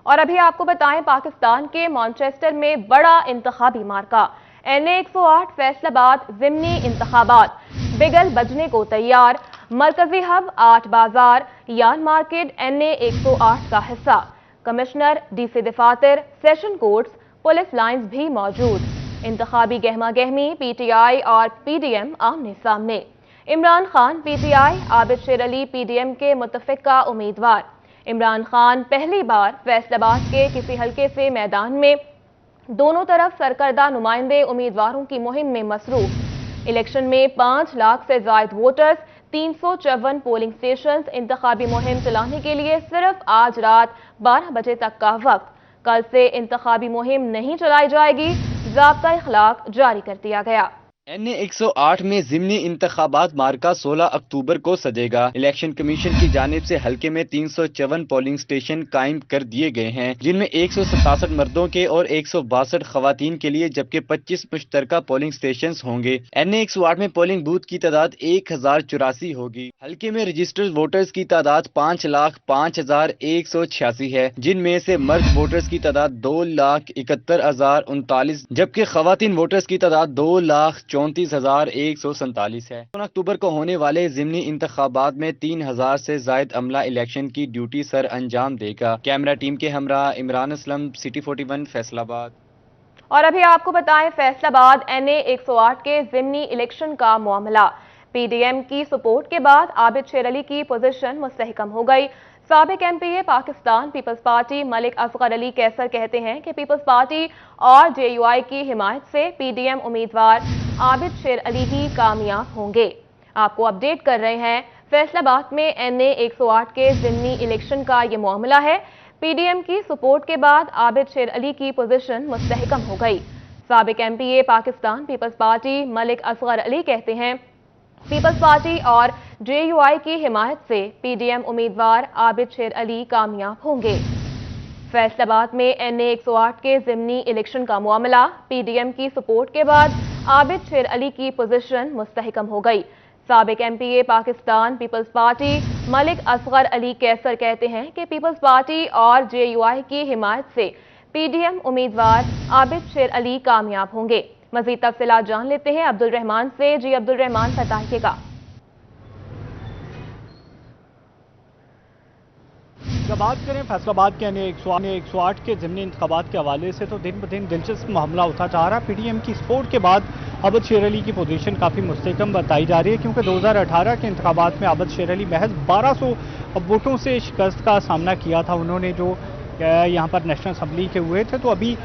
اور ابھی آپ کو بتائیں پاکستان کے مانچسٹر میں بڑا انتخابی مارکا NA 108 فیصل آباد ضمنی انتخابات بگل بجنے کو تیار مرکزی ہب 8 بازار یان مارکیٹ NA 108 کا حصہ کمشنر DC دفاتر سیشن کورٹس پولیس لائنز بھی موجود انتخابی گہما گہمی PTI اور PDM آمنے سامنے عمران خان PTI عابد شیر علی PDM کے متفقہ امیدوار عمران خان پہلی بار فیصل آباد کے کسی حلقے سے میدان میں دونوں طرف سرکردہ نمائندے امیدواروں کی مہم میں مصروف الیکشن میں 5 لاکھ سے زائد ووٹرز 354 پولنگ سٹیشنز انتخابی مہم چلانے کے لیے صرف آج رات 12 بجے تک کا وقت کل سے انتخابی مہم نہیں چلائی جائے گی ضابطہ اخلاق جاری کر دیا گیا NA 108 میں ضمنی انتخابات مارکا 16 اکتوبر کو سجے گا الیکشن کمیشن کی جانب سے حلقے میں 354 پولنگ سٹیشن قائم کر دیے گئے ہیں جن میں 167 مردوں کے اور 162 خواتین کے لیے جبکہ 25 مشترکہ پولنگ سٹیشنز ہوں گے NA 108 میں پولنگ بوتھ کی تعداد 1084 ہوگی حلقے میں رجسٹرڈ ووٹرز کی تعداد 5,05,186 ہے جن میں سے مرد ووٹرز کی تعداد 2,71,039 جبکہ خواتین ووٹرز کی تعداد 2,34,147 ہے 9 اکتوبر کو ہونے والے ضمنی انتخابات میں 3,000 سے زائد عملہ الیکشن کی ڈیوٹی سر انجام دے گا کیمرہ ٹیم کے ہمراہ عمران اسلم سٹی 41 فیصل آباد اور ابھی آپ کو بتائیں فیصل آباد NA 108 کے ضمنی الیکشن کا معاملہ PDM کی سپورٹ کے بعد عابد شیر علی کی پوزیشن مستحکم ہو گئی سابق MPA پاکستان پیپلز پارٹی ملک اصغر علی کیسر کہتے ہیں کہ پیپلز پارٹی اور JUI کی حمایت سے PDM امیدوار عابد شیر علی ہی کامیاب ہوں گے آپ کو اپڈیٹ کر رہے ہیں فیصل آباد میں NA 108 کے ضمنی الیکشن کا یہ معاملہ ہے PDM کی سپورٹ کے بعد عابد شیر علی کی پوزیشن مستحکم ہو گئی سابق MPA پاکستان پیپلز پارٹی ملک اصغر علی کہتے ہیں پیپلز پارٹی اور JUI کی حمایت سے PDM امیدوار عابد شیر علی کامیاب ہوں گے فیصل آباد میں NA 108 کے ضمنی الیکشن کا معاملہ PDM کی سپورٹ کے بعد عابد شیر علی کی پوزیشن مستحکم ہو گئی سابق MPA پاکستان پیپلز پارٹی ملک اصغر علی کیسر کہتے ہیں کہ پیپلز پارٹی اور JUI کی حمایت سے PDM امیدوار عابد شیر علی کامیاب ہوں گے مزید تفصیلات جان لیتے ہیں عبد الرحمان سے جی عبد الرحمان فتاحیے کا جب بات کریں فیصل آباد کے NA 108 کے ضمنی انتخابات کے حوالے سے تو دن بدن دلچسپ معاملہ ہوتا جا رہا PDM کی سپورٹ کے بعد عابد شیر علی کی پوزیشن کافی مستحکم بتائی جا رہی ہے کیونکہ 2018 کے انتخابات میں عابد شیر علی محض 1200 ووٹوں سے شکست کا سامنا کیا تھا انہوں نے جو یہاں پر نیشنل اسمبلی کے ہوئے تھے تو ابھی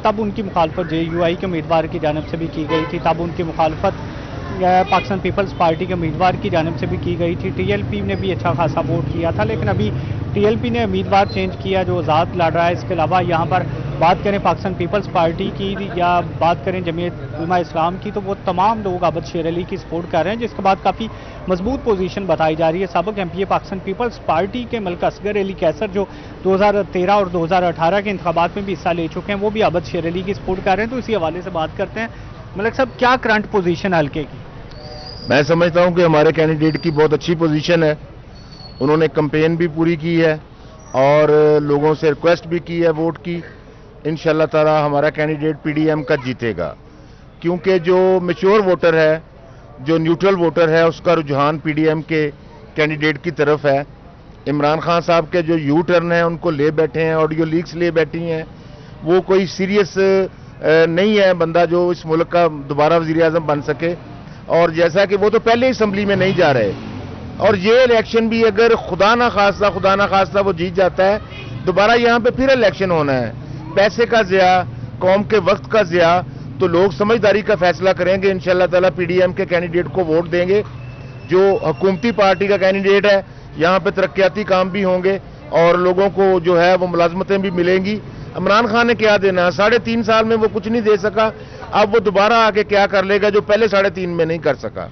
تب ان کی مخالفت JUI کے امیدوار کی جانب سے بھی کی گئی تھی تب ان کی مخالفت پاکستان پیپلز پارٹی کے امیدوار کی جانب سے بھی کی گئی تھی TLP نے بھی اچھا خاصا ووٹ کیا تھا لیکن ابھی TLP نے امیدوار چینج کیا جو آزاد لڑ رہا ہے اس کے علاوہ یہاں پر بات کریں پاکستان پیپلز پارٹی کی یا بات کریں جمعیت علماء اسلام کی تو وہ تمام لوگ عابد شیر علی کی سپورٹ کر رہے ہیں جس کے بعد کافی مضبوط پوزیشن بتائی جا رہی ہے سابق MPA پاکستان پیپلز پارٹی کے ملک اصغر علی کیسر جو 2013 اور 2018 کے انتخابات میں بھی حصہ لے چکے ہیں وہ بھی عابد شیر علی کی سپورٹ کر رہے ہیں تو اسی حوالے سے بات کرتے ہیں ملک صاحب کیا کرنٹ پوزیشن حلقے کی میں سمجھتا ہوں کہ ہمارے کینڈیڈیٹ کی بہت اچھی پوزیشن ہے انہوں نے کمپین بھی پوری کی ہے اور لوگوں سے ریکویسٹ بھی کی ہے ووٹ کی انشاءاللہ تعالی ہمارا کینڈیڈیٹ PDM کا جیتے گا کیونکہ جو میچور ووٹر ہے جو نیوٹرل ووٹر ہے اس کا رجحان PDM کے کینڈیڈیٹ کی طرف ہے عمران خان صاحب کے جو یو ٹرن ہیں ان کو لے بیٹھے ہیں آڈیو لیکس لے بیٹھی ہیں وہ کوئی سیریس نہیں ہے بندہ جو اس ملک کا دوبارہ وزیر اعظم بن سکے اور جیسا کہ وہ تو پہلے اسمبلی میں نہیں جا رہے اور یہ الیکشن بھی اگر خدا نہ خواستہ وہ جیت جاتا ہے دوبارہ یہاں پہ پھر الیکشن ہونا ہے پیسے کا ضیاع قوم کے وقت کا ضیاع تو لوگ سمجھداری کا فیصلہ کریں گے انشاءاللہ تعالی PDM کے کینڈیڈیٹ کو ووٹ دیں گے جو حکومتی پارٹی کا کینڈیڈیٹ ہے یہاں پہ ترقیاتی کام بھی ہوں گے اور لوگوں کو جو ہے وہ ملازمتیں بھی ملیں گی عمران خان نے کیا دینا 3.5 سال میں وہ کچھ نہیں دے سکا اب وہ دوبارہ آگے کیا کر لے گا جو پہلے 3.5 میں نہیں کر سکا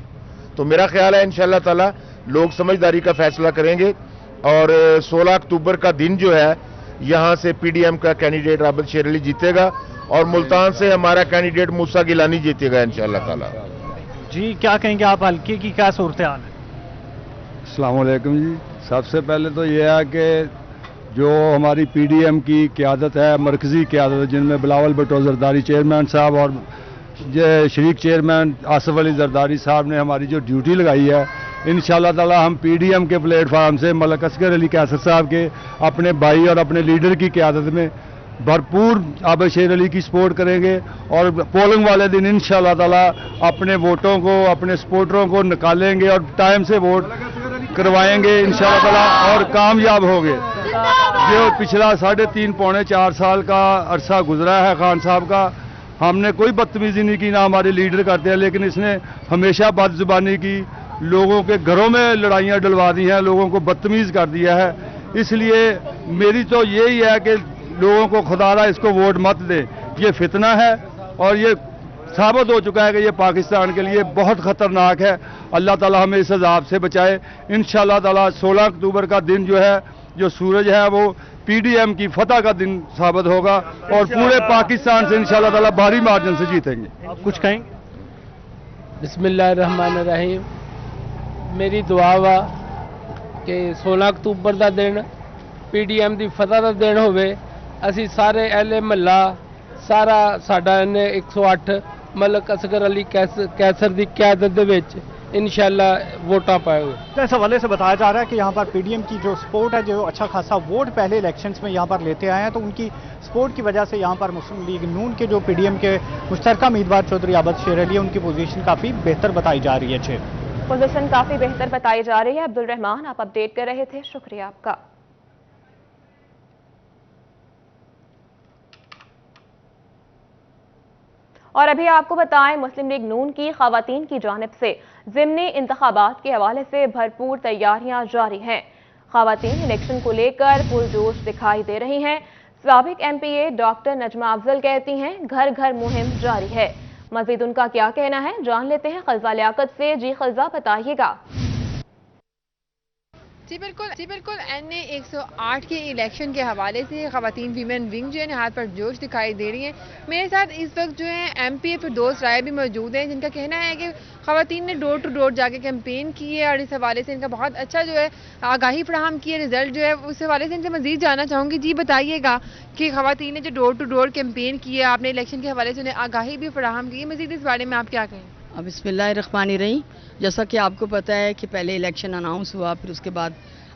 تو میرا خیال ہے انشاءاللہ تعالی لوگ سمجھداری کا فیصلہ کریں گے اور 16 اکتوبر کا دن جو ہے یہاں سے PDM کا کینڈیڈیٹ عابد شیر علی جیتے گا اور ملتان سے ہمارا کینڈیڈیٹ موسیٰ گیلانی جیتے گا انشاءاللہ تعالی جی کیا کہیں گے آپ حلقے کی کیا صورتحال ہے السلام علیکم جی سب سے پہلے تو یہ ہے کہ जो हमारी पीडीएम की क़यादत है, मरकज़ी क़यादत है, जिनमें बिलावल भुट्टो ज़रदारी चेयरमैन साहब और शरीक चेयरमैन आसिफ अली ज़रदारी साहब ने हमारी जो ड्यूटी लगाई है, इंशाअल्लाह ताला हम पीडीएम के प्लेटफार्म से मलक असगर अली कैसर साहब के अपने भाई और अपने लीडर की क़यादत में भरपूर आबिद शेर अली की सपोर्ट करेंगे और पोलिंग वाले दिन इंशाअल्लाह ताला अपने वोटों को, अपने सपोर्टरों को निकालेंगे और टाइम से वोट करवाएंगे इंशाअल्लाह ताला और कामयाब होंगे। जो पिछला 3.5 पौने 4 साल का अरसा गुजरा है खान साहब का, हमने कोई बदतमीजी नहीं की, ना हमारे लीडर करते हैं, लेकिन इसने हमेशा बदजुबानी की, लोगों के घरों में लड़ाइयाँ डलवा दी हैं, लोगों को बदतमीज कर दिया है। इसलिए मेरी तो यही है कि लोगों को खुदारा इसको वोट मत दें, ये फितना है और ये साबित हो चुका है कि ये पाकिस्तान के लिए बहुत ख़तरनाक है। अल्लाह ताला हमें इस अज़ाब से बचाए। इंशाअल्लाह ताला 16 अक्टूबर का दिन जो है, जो सूरज है, वो पीडीएम की फतह का दिन साबित होगा और पूरे पाकिस्तान से इंशाअल्लाह ताला भारी मार्जिन से जीतेंगे। आप कुछ कहेंगे? बिस्मिल्लाहिर्रहमानिर्रहीम। मेरी दुआ वा कि 16 अक्तूबर का दिन पीडीएम की फतह का दिन होवे। असी सारे अहले महला सारा साडा ने 108 मलक असगर अली कैसर की क़यादत दे विच इंशाअल्लाह वोटां पाएगा। तो इस हवाले से बताया जा रहा है कि यहाँ पर पीडीएम की जो सपोर्ट है, जो अच्छा खासा वोट पहले इलेक्शंस में यहाँ पर लेते आए हैं, तो उनकी सपोर्ट की वजह से यहाँ पर मुस्लिम लीग नून के जो पीडीएम के मुश्तरका उम्मीदवार चौधरी आबिद शेर अली है, उनकी पोजीशन काफ़ी बेहतर बताई जा रही है। पोजीशन काफ़ी बेहतर बताई जा रही है। अब्दुल रहमान, आप अपडेट कर रहे थे, शुक्रिया आपका। और अभी आपको बताएं, मुस्लिम लीग नून की खवातीन की जानिब से ज़िमनी इंतखाबात के हवाले से भरपूर तैयारियां जारी हैं। खवातीन इलेक्शन को लेकर पुरजोश दिखाई दे रही हैं। साबिक एमपीए डॉक्टर नजमा अफजल कहती हैं, घर घर मुहिम जारी है। मजीद उनका क्या कहना है, जान लेते हैं खलजा लियाकत से। जी खलजा, बताइएगा। जी बिल्कुल NA 108 के इलेक्शन के हवाले से खवातीन वीमेन विंग जो है हाथ पर जोश दिखाई दे रही है। मेरे साथ इस वक्त जो है एमपीए फिरदौस राय भी मौजूद हैं, जिनका कहना है कि खवातीन ने डोर टू डोर जाके कैंपेन की है और इस हवाले से इनका बहुत अच्छा जो है आगाही फराहम की है। रिजल्ट जो है उस हवाले से इनसे मजीद जानना चाहूँगी। जी बताइएगा कि खवातीन ने जो डोर टू डोर कैंपेन की है, आपने इलेक्शन के हवाले से उन्हें आगाही भी फराहम की है, मजीद इस बारे में आप क्या कहें? बिस्मिल्लाहिर्रहमानिर्रहीम। जैसा कि आपको पता है कि पहले इलेक्शन अनाउंस हुआ, फिर उसके बाद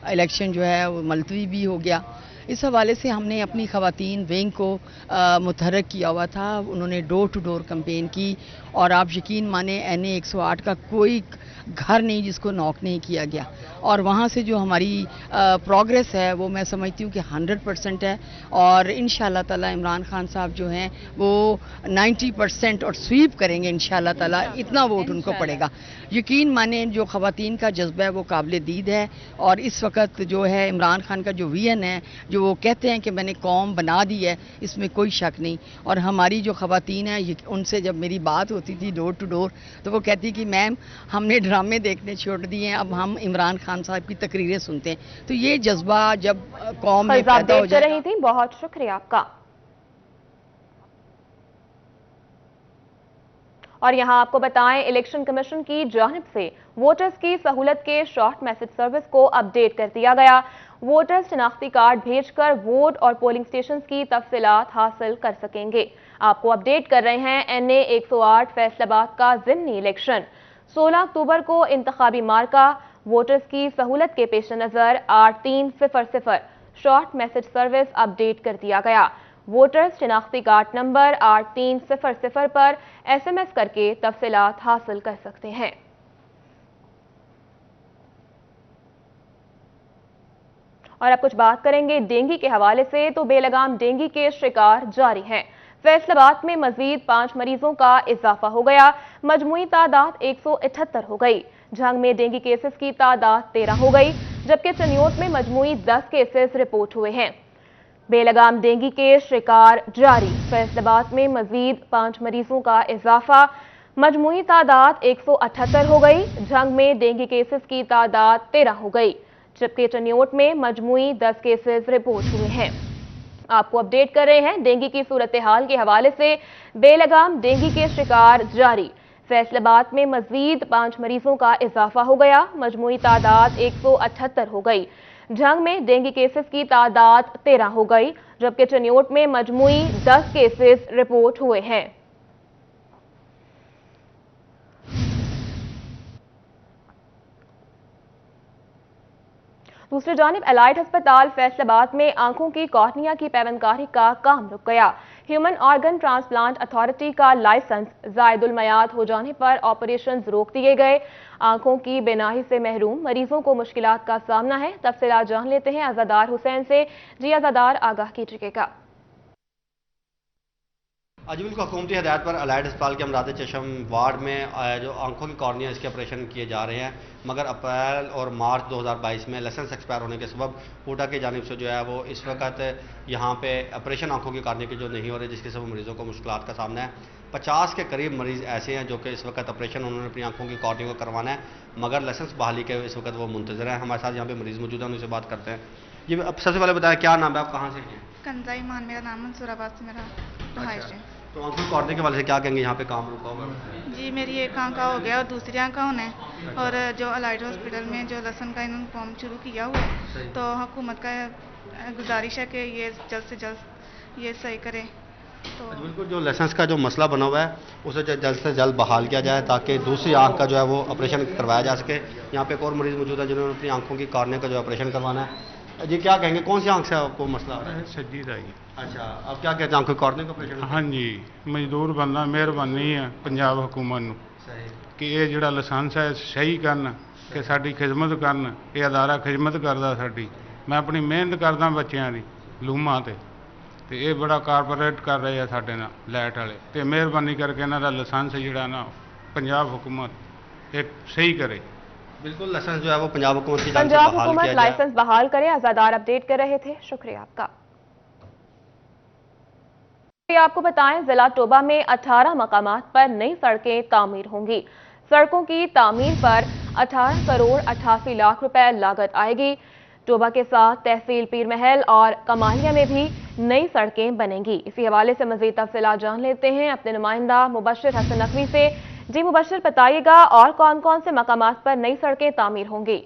इलेक्शन जो है वो मुलतवी भी हो गया। इस हवाले से हमने अपनी खवातीन विंग को मुतहर्रिक किया हुआ था। उन्होंने डोर टू डोर कैंपेन की और आप यकीन माने NA 108 का कोई घर नहीं जिसको नॉक नहीं किया गया। और वहाँ से जो हमारी प्रोग्रेस है वो मैं समझती हूँ कि 100% है और इंशाअल्लाह ताला इमरान खान साहब जो हैं वो 90% और स्वीप करेंगे इंशाअल्लाह ताला। इतना वोट उनको पड़ेगा। यकीन माने जो खवातीन का जज्बा है वो काबिल दीद है और इस वक्त जो है इमरान खान का जो विजन है, जो वो कहते हैं कि मैंने कौम बना दी है, इसमें कोई शक नहीं। और हमारी जो खवातीन है, उनसे जब मेरी बात होती थी डोर टू डोर, तो वो कहती कि मैम हमने ड्रामे देखने छोड़ दिए हैं, अब हम इमरान खान साहब की तकरीरें सुनते हैं। तो ये जज्बा जब कौम में पैदा हो जाए। रही थी, बहुत शुक्रिया आपका। और यहां आपको बताएं, इलेक्शन कमीशन की जानिब से वोटर्स की सहूलत के शॉर्ट मैसेज सर्विस को अपडेट कर दिया गया। वोटर्स शिनाख्ती कार्ड भेजकर वोट और पोलिंग स्टेशन की तफसीलात हासिल कर सकेंगे। आपको अपडेट कर रहे हैं NA 108 फैसलाबाद का ज़िमनी इलेक्शन। 16 अक्टूबर को इंतखाबी मार्का। वोटर्स की सहूलत के पेश नज़र 8300 शॉर्ट मैसेज सर्विस अपडेट कर दिया गया। वोटर्स शिनाख्ती कार्ड नंबर 8300 पर SMS करके तफसीलात हासिल कर सकते हैं। और अब कुछ बात करेंगे डेंगू के हवाले से, तो बेलगाम डेंगू के शिकार जारी हैं। फैसलाबाद में मजीद 5 मरीजों का इजाफा हो गया। मजमूई तादाद 178 हो गई। झंग में डेंगू केसेस की तादाद 13 हो गई, जबकि चनियोट में मजमूई 10 केसेस रिपोर्ट हुए हैं। बेलगाम डेंगू के शिकार जारी। फैसलाबाद में मजीद 5 मरीजों का इजाफा। मजमूई तादाद 178 हो गई। झंग में डेंगू केसेस की तादाद 13 हो गई, जबकि चनियोट में मजमूई 10 केसेस रिपोर्ट हुए हैं। आपको अपडेट कर रहे हैं डेंगू की सूरत हाल के हवाले से। बेलगाम डेंगू के शिकार जारी। फैसलाबाद में मजीद 5 मरीजों का इजाफा हो गया। मजमूई तादाद 178 हो गई। झंग में डेंगू केसेस की तादाद 13 हो गई, जबकि चनियोट में मजमूई 10 केसेस रिपोर्ट हुए हैं। दूसरी जानिब एलाइट अस्पताल फैसलाबाद में आंखों की कॉर्निया की पैवंदकारी का काम रुक गया। ह्यूमन ऑर्गन ट्रांसप्लांट अथॉरिटी का लाइसेंस जायदुल मयाद हो जाने पर ऑपरेशन रोक दिए गए। आंखों की बीनाई से महरूम मरीजों को मुश्किलात का सामना है। तफसीलात जान लेते हैं आजादार हुसैन से। जी आजादार, आगाह कीजिएगा। जी बिल्कुल, हुकूमती हदायत पर एलाइट अस्पताल के अमराद चशम वार्ड में जो आंखों की कॉर्निया इसके ऑपरेशन किए जा रहे हैं, मगर अप्रैल और मार्च 2022 में लाइसेंस एक्सपायर होने के सबब पूटा की जानिब से जो है वो इस वक्त यहाँ पे ऑपरेशन आंखों की कॉर्निया के जो नहीं हो रहे, जिसके सबब मरीजों को मुश्किलात का सामना है। 50 के करीब मरीज ऐसे हैं जो कि इस वक्त ऑपरेशन उन्होंने अपनी आंखों की कॉर्निया को करवाना है, मगर लाइसेंस बहाली के इस वक्त वो मुंतजर हैं। हमारे साथ यहाँ पे मरीज मौजूद हैं, उनसे बात करते हैं। ये सबसे पहले बताया, क्या नाम है, आप कहाँ से हैं? कंजा ईमान मेरा नाम, मंसूराबाद से मेरा रहाइश है। तो आंखों की कॉर्निया के वाले से क्या कहेंगे, यहाँ पे काम रुका होगा? जी मेरी एक आँख का हो गया और दूसरी आँख का होना है, और जो एलाइट हॉस्पिटल में जो लसन का इन्होंने फॉर्म शुरू किया हुआ है, तो हुकूमत का गुजारिश है कि ये जल्द से जल्द ये सही करे। तो बिल्कुल, जो लाइसेंस का जो मसला बना हुआ है उसे जल्द से जल्द बहाल किया जाए ताकि दूसरी आंख का जो है वो ऑपरेशन करवाया जा सके। यहाँ पे एक और मरीज मौजूद है जिन्होंने अपनी आंखों की कॉर्निया का जो ऑपरेशन करवाना है। जी क्या कहेंगे, कौन सी आंख से आपको मसला हो रहा है? सज्जी रही। अच्छा, अब क्या कहते हैं, आंखों की कॉर्निया का ऑपरेशन? हाँ जी, मजदूर बनना मेहरबानी है पंजाब हुकूमत नूं कि ये जिहड़ा लाइसेंस है सही करन, कि साडी खिदमत करन। ये अदारा खिदमत करदा साडी। मैं अपनी मेहनत करदा बच्चों की लूमा ते ये बड़ा कारपोरेट कर रहे हैं साडे नाल लाइट वाले, ते मेहरबानी करके इन्हां दा लाइसेंस जिहड़ा ना पंजाब हुकूमत एक सही करे। बिल्कुल, लाइसेंस जो है वो पंजाब हुकूमत की पंजाब हुकूमत लाइसेंस बहाल करे। आजादार अपडेट कर रहे थे, शुक्रिया आपका। आपको बताएं, जिला टोबा में 18 मकामात पर नई सड़कें तामीर होंगी। सड़कों की तामीर पर 18 करोड़ 88 लाख रुपए लागत आएगी। टोबा के साथ तहसील पीर महल और कमालिया में भी नई सड़कें बनेंगी। इसी हवाले से मजीद तफसीलात जान लेते हैं अपने नुमाइंदा मुबश्शिर हसन नकवी से। जी मुबश्शिर, बताइएगा और कौन कौन से मकामात पर नई सड़कें तामीर होंगी?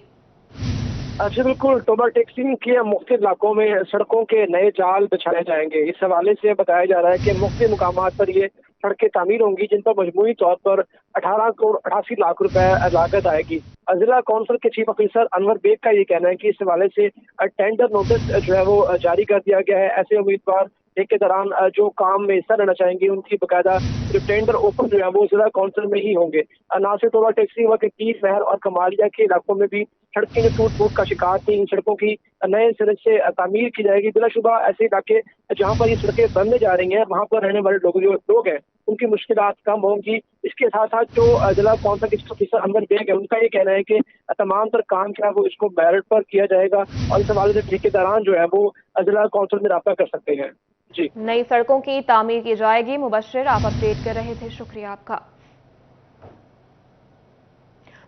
जी बिल्कुल, टोबा टेक्सिंग के मुख्तलिफ इलाकों में सड़कों के नए जाल बिछाए जाएंगे। इस हवाले से बताया जा रहा है कि मुख्तलिफ मुकामात पर ये सड़कें तामीर होंगी, जिन पर मजमूई तौर पर 18 करोड़ 88 लाख रुपए लागत आएगी। जिला कौंसिल के चीफ ऑफिसर अनवर बेग का ये कहना है कि इस हवाले से टेंडर नोटिस जो है वो जारी कर दिया गया है। ऐसे उम्मीदवार एक के दौरान जो काम में हिस्सा लेना चाहेंगे उनकी बाकायदा जो टेंडर ओपन जो है वो जिला कौंसिल में ही होंगे। ना सिर्फ टोबा टैक्सी व पीर महल और कमालिया के इलाकों में भी सड़कें जो टूट फूट का शिकार थी, इन सड़कों की नए सिरे से तामीर की जाएगी। बिलाशुबा ऐसे इलाके जहाँ पर ये सड़कें बनने जा रही हैं वहाँ पर रहने वाले लोग हैं उनकी मुश्किलात कम होंगी। इसके साथ साथ जो जिला कौंसिल के ऑफिसर अनवर बेग है, उनका ये कहना है कि तमाम तर काम क्या है वो इसको मेरिट पर किया जाएगा और इस हवाले से ठेकेदारान जो है वो जिला कौंसिल में राब्ता कर सकते हैं। जी, नई सड़कों की तामीर की जाएगी। मुबश्शिर, आप अपडेट कर रहे थे, शुक्रिया आपका।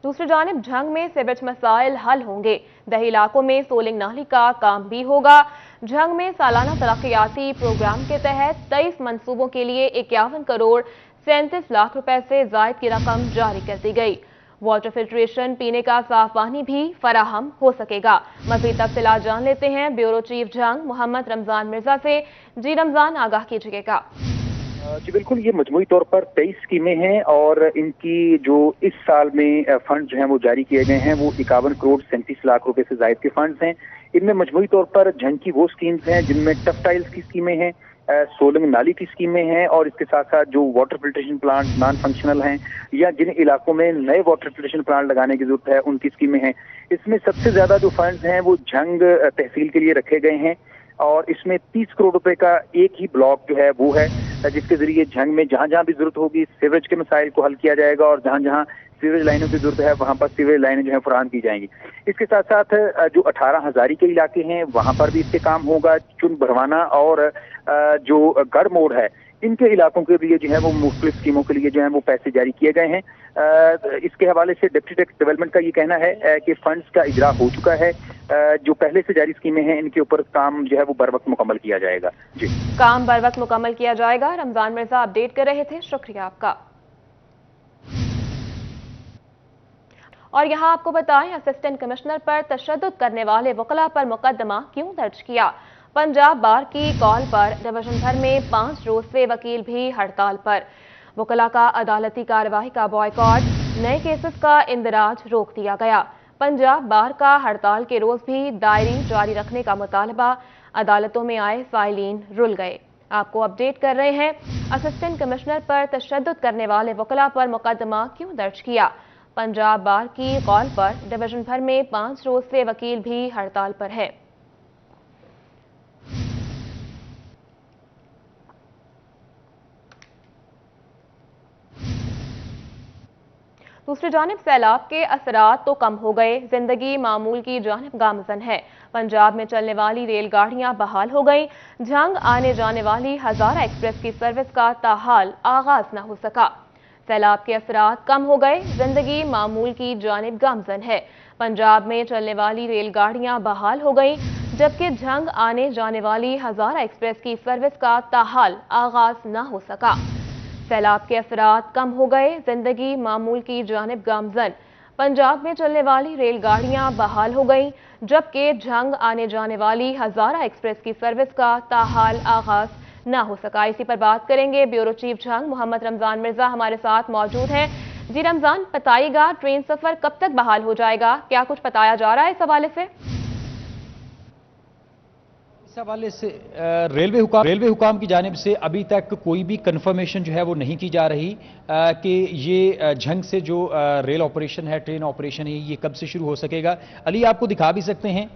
दूसरी जानिब झंग में सीवरेज मसाइल हल होंगे। दही इलाकों में सोलिंग नाली का काम भी होगा। झंग में सालाना तरक्याती प्रोग्राम के तहत 23 मंसूबों के लिए 51 करोड़ 37 लाख रुपए से जायद की रकम जारी कर दी गई। वाटर फिल्ट्रेशन, पीने का साफ पानी भी फराहम हो सकेगा। मजीद तफसीलात जान लेते हैं ब्यूरो चीफ झंग मोहम्मद रमजान मिर्जा से। जी रमजान, आगाह कीजिएगा। जी बिल्कुल, ये मजमूई तौर पर 23 स्कीमें हैं और इनकी जो इस साल में फंड जो हैं वो जारी किए गए हैं वो 51 करोड़ 37 लाख रुपए से जायद के फंड्स हैं। इनमें मजमूई तौर पर झंग की वो स्कीम्स हैं जिनमें टफ टाइल्स की स्कीमें हैं, सोलंग नाली की स्कीमें हैं और इसके साथ साथ जो water filtration plant non functional हैं या जिन इलाकों में नए वाटर फिल्ट्रेशन प्लांट लगाने की जरूरत है उनकी स्कीमें हैं। इसमें सबसे ज्यादा जो फंड्स हैं वो झंग तहसील के लिए रखे गए हैं और इसमें 30 करोड़ रुपए का एक ही ब्लॉक जो है वो है, जिसके जरिए झंग में जहां जहां भी जरूरत होगी सीवरेज के मसाइल को हल किया जाएगा और जहां जहां सीवरेज लाइनों की जरूरत है वहां पर सीवरेज लाइनें जो है फराहम की जाएंगी। इसके साथ साथ जो 18 हजारी के इलाके हैं वहां पर भी इससे काम होगा। चुन भरवाना और जो गढ़ मोड़ है इनके इलाकों के लिए जो है वो मुख्तलिफ स्कीमों के लिए जो है वो पैसे जारी किए गए हैं। इसके हवाले से डिप्टी डेवलपमेंट का ये कहना है कि फंड्स का इजरा हो चुका है। जो पहले से जारी स्कीमें हैं इनके ऊपर काम जो है वो बर वक्त मुकम्मल किया जाएगा। जी, काम बर वक्त मुकम्मल किया जाएगा। रमजान मिर्जा अपडेट कर रहे थे, शुक्रिया आपका। और यहाँ आपको बताएं, असिस्टेंट कमिश्नर पर तशद्दुद करने वाले वकला पर मुकदमा क्यों दर्ज किया। पंजाब बार की कॉल पर डिवीजन भर में 5 रोज से वकील भी हड़ताल पर। वकला का अदालती कार्रवाई का बॉयकॉट, नए केसेस का इंदराज रोक दिया गया। पंजाब बार का हड़ताल के रोज भी डायरी जारी रखने का मुतालबा, अदालतों में आए फाइलीन रुल गए। आपको अपडेट कर रहे हैं, असिस्टेंट कमिश्नर पर तशद्दुद करने वाले वकला पर मुकदमा क्यों दर्ज किया। पंजाब बार की कॉल पर डिवीजन भर में 5 रोज से वकील भी हड़ताल पर है। दूसरी जानिब सैलाब के असरात तो कम हो गए, जिंदगी मामूल की जानिब गामजन है। पंजाब में चलने वाली रेलगाड़ियां बहाल हो गईं। झंग आने जाने वाली हजारा एक्सप्रेस की सर्विस का ताहाल आगाज न हो सका। सैलाब के असरात कम हो गए, जिंदगी मामूल की जानिब गामजन है। पंजाब में चलने वाली रेलगाड़ियां बहाल हो गईं, जबकि झंग आने जाने वाली हजारा एक्सप्रेस की सर्विस का ताहाल आगाज न हो सका। सैलाब के असरात कम हो गए, जिंदगी मामूल की जानिब गामजन। पंजाब में चलने वाली रेलगाड़ियां बहाल हो गईं, जबकि झंग आने जाने वाली हजारा एक्सप्रेस की सर्विस का ताहाल आगाज न हो सका। इसी पर बात करेंगे ब्यूरो चीफ झंग मोहम्मद रमजान मिर्जा हमारे साथ मौजूद हैं। जी रमजान, बताइएगा ट्रेन सफर कब तक बहाल हो जाएगा, क्या कुछ बताया जा रहा है इस हवाले से? इस हवाले से रेलवे हुकाम की जानिब से अभी तक कोई भी कंफर्मेशन जो है वो नहीं की जा रही कि ये झंग से जो रेल ऑपरेशन है, ट्रेन ऑपरेशन है, ये कब से शुरू हो सकेगा। अली आपको दिखा भी सकते हैं,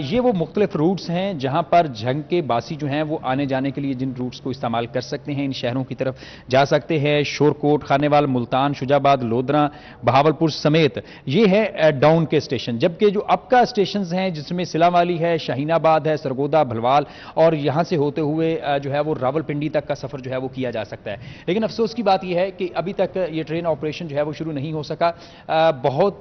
ये वो मुख्तलिफ रूट्स हैं जहां पर झंग के बासी जो हैं वो आने जाने के लिए जिन रूट्स को इस्तेमाल कर सकते हैं, इन शहरों की तरफ जा सकते हैं। शोरकोट, खानेवाल, मुल्तान, शुजाबाद, लोधरा, बहावलपुर समेत ये है डाउन के स्टेशन। जबकि जो अप का स्टेशन हैं जिसमें सिलावाली है, शाहीनाबाद है, सरगोदा, भलवाल और यहां से होते हुए जो है वो रावलपिंडी तक का सफर जो है वो किया जा सकता है। लेकिन अफसोस की बात यह है कि अभी तक ये ट्रेन ऑपरेशन जो है वो शुरू नहीं हो सका। बहुत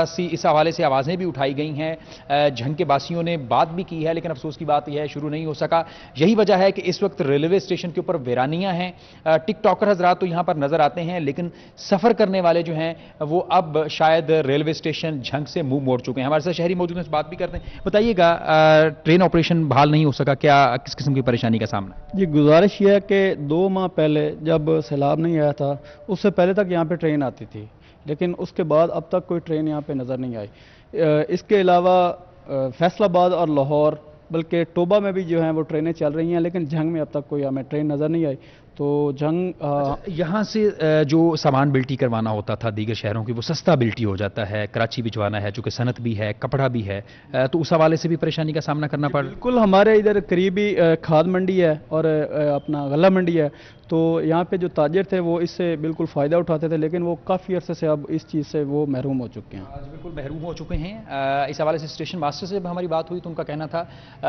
सी इस हवाले से आवाजें भी उठाई गई हैं, झंग के बासियों ने बात भी की है, लेकिन अफसोस की बात यह है शुरू नहीं हो सका। यही वजह है कि इस वक्त रेलवे स्टेशन के ऊपर वीरानियां हैं। टिकटॉकर हजरात तो यहां पर नजर आते हैं, लेकिन सफर करने वाले जो हैं वो अब शायद रेलवे स्टेशन झंग से मुंह मोड़ चुके हैं। हमारे साथ शहरी मौजूद हैं, इस बात भी करते हैं। बताइएगा, ट्रेन ऑपरेशन बहाल नहीं हो सका, क्या किस किस्म की परेशानी का सामना? जी, गुजारिश यह है कि 2 माह पहले जब सैलाब नहीं आया था उससे पहले तक यहाँ पे ट्रेन आती थी, लेकिन उसके बाद अब तक कोई ट्रेन यहाँ पे नज़र नहीं आई। इसके अलावा फैसलाबाद और लाहौर बल्कि टोबा में भी जो हैं वो ट्रेनें चल रही हैं, लेकिन झंग में अब तक कोई हमें ट्रेन नज़र नहीं आई। तो झंग यहाँ से जो सामान बिल्टी करवाना होता था दीगर शहरों की वो सस्ता बिल्टी हो जाता है, कराची भिजवाना है, चूँकि सनत भी है, कपड़ा भी है, तो उस हवाले से भी परेशानी का सामना करना पड़। बिल्कुल, हमारे इधर करीबी खाद मंडी है और अपना गला मंडी है, तो यहाँ पे जो ताजिर थे वो इससे बिल्कुल फ़ायदा उठाते थे, लेकिन वो काफ़ी अरसे से अब इस चीज़ से वो महरूम हो चुके हैं। आज बिल्कुल महरूम हो चुके हैं। इस हवाले से स्टेशन मास्टर से हमारी बात हुई तो उनका कहना था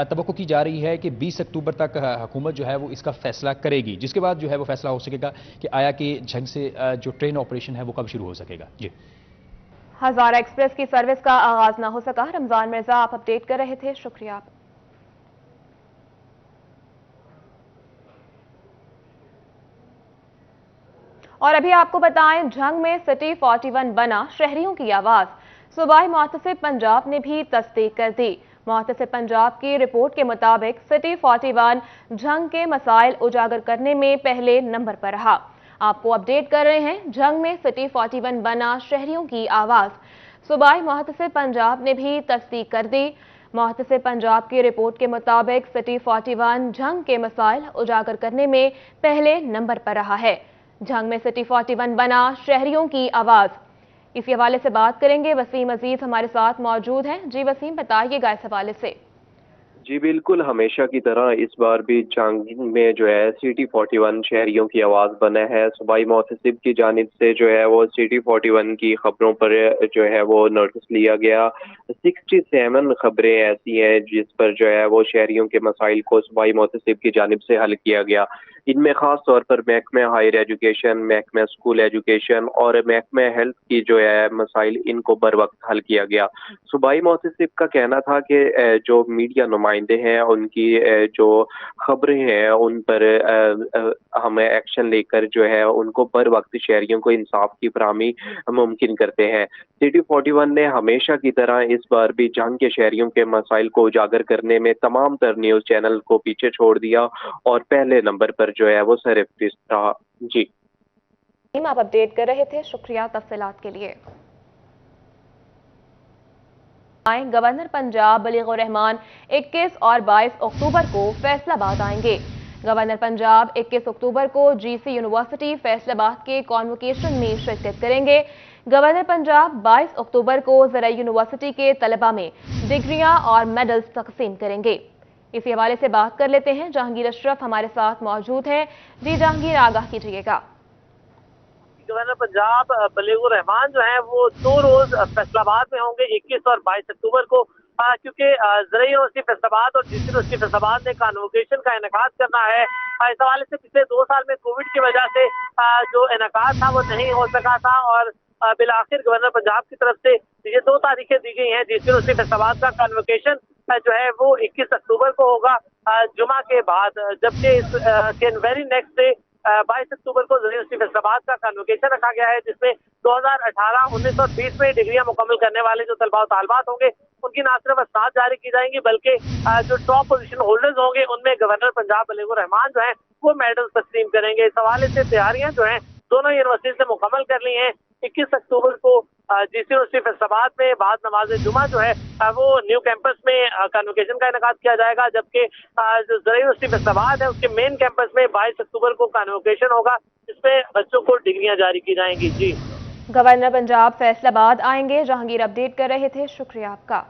तवक्को की जा रही है कि 20 अक्टूबर तक हुकूमत जो है वो इसका फैसला करेगी, जिसके बाद जो है वो फैसला हो सकेगा कि आया कि झंग से जो ट्रेन ऑपरेशन है वो कब शुरू हो सकेगा। जी, हजारा एक्सप्रेस की सर्विस का आगाज ना हो सका। रमजान मिर्जा आप अपडेट कर रहे थे, शुक्रिया आप। और अभी आपको बताएं, झंग में सिटी 41 बना शहरियों की आवाज। सूबाई मुहतसिब पंजाब ने भी तस्दीक कर दी। मुहतसिब पंजाब की रिपोर्ट के मुताबिक सिटी 41 झंग के मसाइल उजागर करने में पहले नंबर पर रहा। आपको अपडेट कर रहे हैं, झंग में सिटी 41 बना शहरियों की आवाज। सूबाई मुहतसिब पंजाब ने भी तस्दीक कर दी। मुहतसिब पंजाब की रिपोर्ट के मुताबिक सिटी 41 झंग के मसाइल उजागर करने में पहले नंबर पर रहा है। झंग में सिटी 41 बना शहरियों की आवाज। इसी हवाले से बात करेंगे, वसीम अजीज हमारे साथ मौजूद हैं। जी वसीम, बताइएगा इस हवाले से। जी बिल्कुल, हमेशा की तरह इस बार भी झंग में जो है सिटी 41 शहरियों की आवाज़ बना है। सूबाई मुहतसिब की जानिब से जो है वो सिटी 41 की खबरों पर जो है वो नोटिस लिया गया। 67 खबरें ऐसी हैं जिस पर जो है वो शहरियों के मसाइल को सूबाई मुहतसिब की जानिब से हल किया गया। इनमें खास तौर पर महकमे हायर एजुकेशन, महकमे स्कूल एजुकेशन और महकमे हेल्थ की जो है मसाइल, इनको बर वक्त हल किया गया। सूबाई मोहतसिब का कहना था कि जो मीडिया नुमाइंदे हैं उनकी जो खबरें हैं उन पर हम एक्शन लेकर जो है उनको बर वक्त शहरियों को इंसाफ की फराहमी मुमकिन करते हैं। सिटी 41 ने हमेशा की तरह इस बार भी जंग के शहरियों के मसाइल को उजागर करने में तमाम तर न्यूज़ चैनल को पीछे छोड़ दिया और पहले नंबर पर जो है वो सरफहरिस्त रहा। जी आप अपडेट कर रहे थे, शुक्रिया तफसीलात के लिए। गवर्नर पंजाब बलीगुर रहमान 21 और 22 अक्टूबर को फैसलाबाद आएंगे। गवर्नर पंजाब 21 अक्टूबर को जीसी यूनिवर्सिटी फैसलाबाद के कॉन्वोकेशन में शिरकत करेंगे। गवर्नर पंजाब 22 अक्टूबर को ज़राई यूनिवर्सिटी के तलबा में डिग्रियां और मेडल्स तकसीम करेंगे। इसी हवाले से बात कर लेते हैं, जहांगीर अशरफ हमारे साथ मौजूद हैं। जी जहांगीर, आगाह कीजिएगा। गवर्नर पंजाब बलीगुर रहमान जो है वो 2 रोज फैसलाबाद में होंगे, 21 और 22 अक्टूबर को, क्योंकि ज़राई यूनिवर्सिटी फैसलाबाद और जीसी यूनिवर्सिटी फैसलाबाद ने कॉन्वोकेशन का इनेकाद करना है। इस हवाले से पिछले 2 साल में कोविड की वजह से जो इनेकाद था वो नहीं हो सका था और बिलाखिर गवर्नर पंजाब की तरफ से ये 2 तारीखें दी गई हैं। जीसी यूनिवर्सिटी फैसलाबाद का कॉन्वोकेशन जो है वो 21 अक्टूबर को होगा जुमा के बाद, जबकि इस वेरी नेक्स्ट डे 22 अक्टूबर को ज़राई यूनिवर्सिटी फैसलाबाद का कॉन्वोकेशन रखा गया है, जिसमें 2018, 19 और 20 में डिग्रियां मुकम्मल करने वाले जो तलबा और तालिबात होंगे उनकी ना सिर्फ असनाद जारी की जाएंगी बल्कि जो टॉप पोजीशन होल्डर्स होंगे उनमें गवर्नर पंजाब बलीगुर रहमान जो है वो मेडल्स तस्लीम करेंगे। इस हवाले से तैयारियां जो हैं दोनों यूनिवर्सिटी से मुकम्मल कर ली हैं। 21 अक्टूबर को जीसी यूनिवर्सिटी फैसलाबाद में बाद नमाज जुमा जो है वो न्यू कैंपस में कॉन्वोकेशन का इनेकाद किया जाएगा, जबकि जो ज़राई यूनिवर्सिटी फैसलाबाद है उसके मेन कैंपस में 22 अक्टूबर को कॉन्वोकेशन होगा, जिसमें बच्चों को डिग्रियां जारी की जाएंगी। जी गवर्नर पंजाब फैसलाबाद आएंगे, जहांगीर अपडेट कर रहे थे, शुक्रिया आपका।